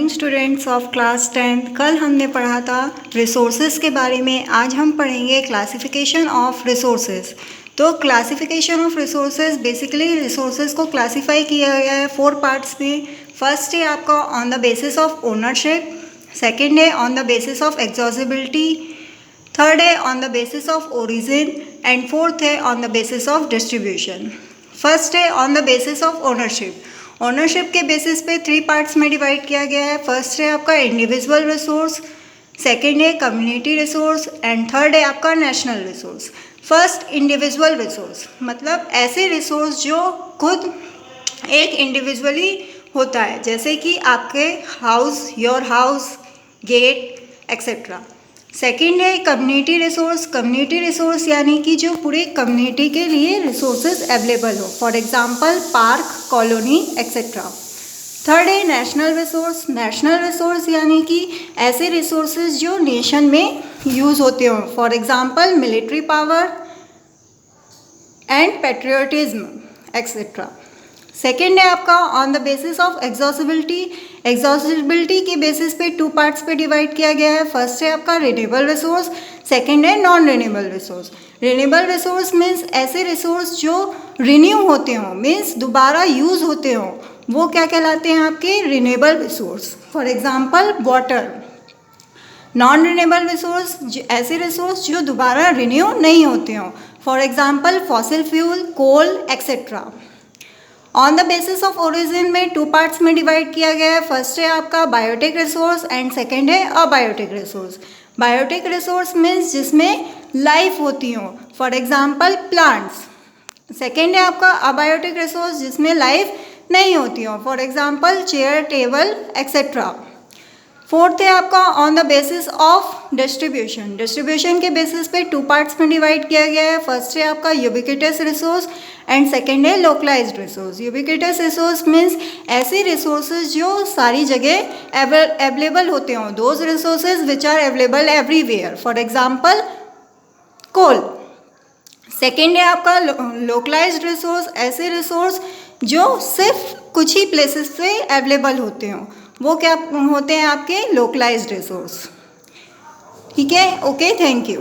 Morning students of class 10th। कल हमने पढ़ा था रिसोर्सेज के बारे में। आज हम पढ़ेंगे क्लासिफिकेशन ऑफ रिसोर्सेज। तो classification of resources basically resources को क्लासीफाई किया गया है 4 पार्ट्स में। फर्स्ट है आपका on the basis of ownership, second है on the basis of exhaustibility, third है on the basis of origin and fourth है on the basis of distribution. First है on the basis of ownership. Ownership के basis पे 3 parts में divide किया गया है। फर्स्ट है आपका इंडिविजुअल रिसोर्स, सेकेंड है कम्युनिटी रिसोर्स एंड थर्ड है आपका national resource. First individual resource मतलब ऐसे रिसोर्स जो खुद एक इंडिविजुअली होता है, जैसे कि आपके house, your house, gate etcetera. Second है कम्युनिटी रिसोर्स। कम्युनिटी रिसोर्स यानी कि जो पूरे कम्युनिटी के लिए रिसोर्सेज अवेलेबल हो, for example park, colony etcetera. Third है नेशनल रिसोर्स। नेशनल रिसोर्स यानी कि ऐसे रिसोर्सेज जो नेशन में यूज़ होते हो, for example military power and patriotism etcetera. Second है आपका ऑन द बेसिस ऑफ एक्सॉजिबिलिटी। एक्सॉजिबिलिटी के बेसिस पे 2 पार्ट्स पे डिवाइड किया गया है। फर्स्ट है आपका रिन्यूएबल रिसोर्स, सेकेंड है non renewable resource. Renewable resource means ऐसे रिसोर्स जो रिन्यू होते हों, मीन्स दोबारा यूज़ होते हों, वो क्या कहलाते हैं आपके renewable resource. For example water. Non renewable resource ऐसे रिसोर्स जो दोबारा रिन्यू नहीं होते हों, for example fossil fuel, coal etcetera. On the basis of origin में 2 पार्ट्स में डिवाइड किया गया है। फर्स्ट है आपका बायोटिक रिसोर्स एंड सेकेंड है abiotic resource. Biotic resource means जिसमें लाइफ होती हो, फॉर एग्जाम्पल प्लांट्स। सेकेंड है आपका अबायोटिक रिसोर्स जिसमें लाइफ नहीं होती हो, for example chair, table etcetera. Fourth है आपका on the basis of distribution. Distribution के बेसिस पे 2 पार्ट्स में डिवाइड किया गया है। फर्स्ट है आपका यूबिक्विटस रिसोर्स एंड सेकेंड है localised resource. Ubiquitous resource means ऐसे रिसोर्सेज जो सारी जगह अवेलेबल होते हों, those resources which are available everywhere, for example coal. Second है आपका लोकलाइज्ड रिसोर्स, ऐसे रिसोर्स जो सिर्फ कुछ ही प्लेसेस पे अवेलेबल होते हों, वो क्या होते हैं आपके लोकलाइज्ड रिसोर्स। ठीक है, ओके, थैंक यू।